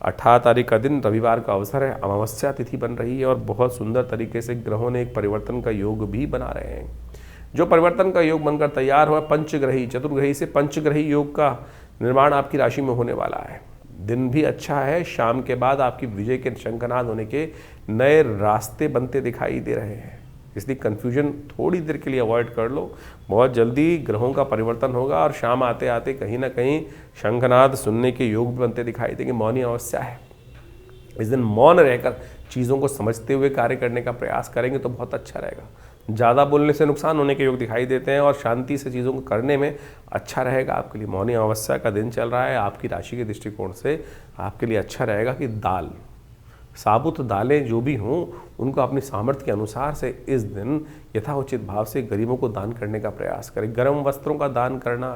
18 तारीख का दिन रविवार का अवसर है, अमावस्या तिथि बन रही है और बहुत सुंदर तरीके से ग्रहों ने एक परिवर्तन का योग भी बना रहे हैं। जो परिवर्तन का योग बनकर तैयार हुआ, पंचग्रही चतुर्ग्रही से पंचग्रही योग का निर्माण आपकी राशि में होने वाला है। दिन भी अच्छा है, शाम के बाद आपकी विजय के शंखनाद होने के नए रास्ते बनते दिखाई दे रहे हैं, इसलिए कन्फ्यूजन थोड़ी देर के लिए अवॉइड कर लो। बहुत जल्दी ग्रहों का परिवर्तन होगा और शाम आते आते कहीं ना कहीं शंखनाद सुनने के योग भी बनते दिखाई देंगे। मौनी अमावस्या है, इस दिन मौन रहकर चीज़ों को समझते हुए कार्य करने का प्रयास करेंगे तो बहुत अच्छा रहेगा। ज़्यादा बोलने से नुकसान होने के योग दिखाई देते हैं और शांति से चीज़ों को करने में अच्छा रहेगा आपके लिए। मौनी अमावस्या का दिन चल रहा है, आपकी राशि के दृष्टिकोण से आपके लिए अच्छा रहेगा कि दाल, साबुत दालें जो भी हों उनको अपनी सामर्थ्य के अनुसार से इस दिन यथाउचित भाव से गरीबों को दान करने का प्रयास करें। गर्म वस्त्रों का दान करना,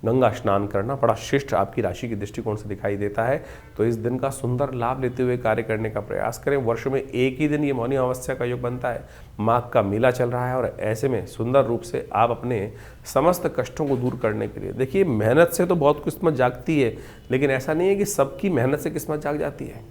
गंगा स्नान करना बड़ा श्रेष्ठ आपकी राशि के दृष्टिकोण से दिखाई देता है। तो इस दिन का सुंदर लाभ लेते हुए कार्य करने का प्रयास करें। वर्ष में एक ही दिन ये मौनी अमावस्या का योग बनता है, माघ का मेला चल रहा है और ऐसे में सुंदर रूप से आप अपने समस्त कष्टों को दूर करने के लिए, देखिए मेहनत से तो बहुत किस्मत जागती है, लेकिन ऐसा नहीं है कि सबकी मेहनत से किस्मत जाग जाती है।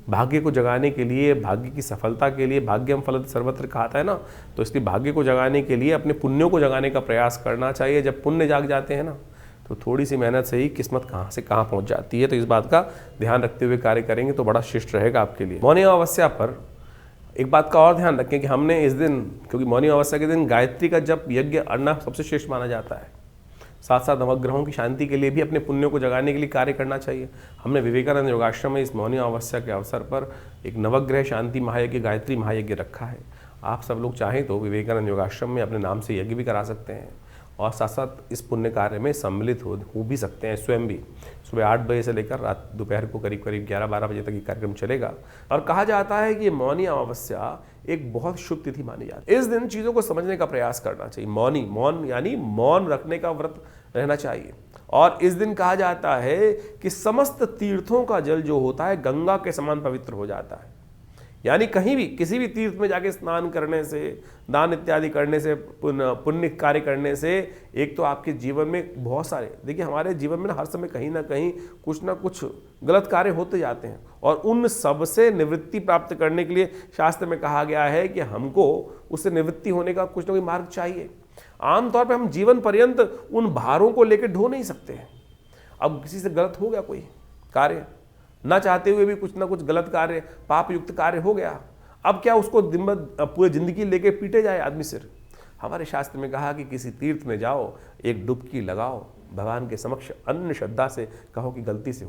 भाग्य को जगाने के लिए, भाग्य की सफलता के लिए, भाग्यम फलति सर्वत्र कहता है ना, तो इसलिए भाग्य को जगाने के लिए अपने पुण्यों को जगाने का प्रयास करना चाहिए। जब पुण्य जाग जाते हैं ना तो थोड़ी सी मेहनत से ही किस्मत कहाँ से कहाँ पहुँच जाती है। तो इस बात का ध्यान रखते हुए कार्य करेंगे तो बड़ा शिष्ट रहेगा आपके लिए। मौनी अमावस्या पर एक बात का और ध्यान रखें कि हमने इस दिन, क्योंकि मौनी अमावस्या के दिन गायत्री का जप यज्ञ करना सबसे श्रेष्ठ माना जाता है, साथ साथ नवग्रहों की शांति के लिए भी अपने पुण्यों को जगाने के लिए कार्य करना चाहिए। हमने विवेकानंद योगाश्रम में इस मौनी अमावस्या के अवसर पर एक नवग्रह शांति महायज्ञ, गायत्री महायज्ञ रखा है। आप सब लोग चाहें तो विवेकानंद योगाश्रम में अपने नाम से यज्ञ भी करा सकते हैं और साथ साथ इस पुण्य कार्य में सम्मिलित हो भी सकते हैं स्वयं भी। सुबह 8 बजे से लेकर रात दोपहर को करीब 11-12 बजे तक ये कार्यक्रम चलेगा और कहा जाता है कि ये मौनी अमावस्या एक बहुत शुभ तिथि मानी जाती है। इस दिन चीज़ों को समझने का प्रयास करना चाहिए। मौन यानी मौन रखने का व्रत रहना चाहिए। और इस दिन कहा जाता है कि समस्त तीर्थों का जल जो होता है गंगा के समान पवित्र हो जाता है। यानी कहीं भी किसी भी तीर्थ में जाके स्नान करने से, दान इत्यादि करने से, पुण्य कार्य करने से एक तो आपके जीवन में बहुत सारे, देखिए हमारे जीवन में हर समय कहीं ना कहीं कुछ ना कुछ गलत कार्य होते जाते हैं और उन सब से निवृत्ति प्राप्त करने के लिए शास्त्र में कहा गया है कि हमको उससे निवृत्ति होने का कुछ ना कोई मार्ग चाहिए। आमतौर पर हम जीवन पर्यंत उन भारों को लेकर ढो नहीं सकते हैं। अब किसी से गलत हो गया कोई कार्य, ना चाहते हुए भी कुछ ना कुछ गलत कार्य, पाप युक्त कार्य हो गया, अब क्या उसको दिन भर पूरी जिंदगी लेके पीटे जाए आदमी सिर? हमारे शास्त्र में कहा कि किसी तीर्थ में जाओ, एक डुबकी लगाओ, भगवान के समक्ष अनन्य श्रद्धा से कहो कि गलती से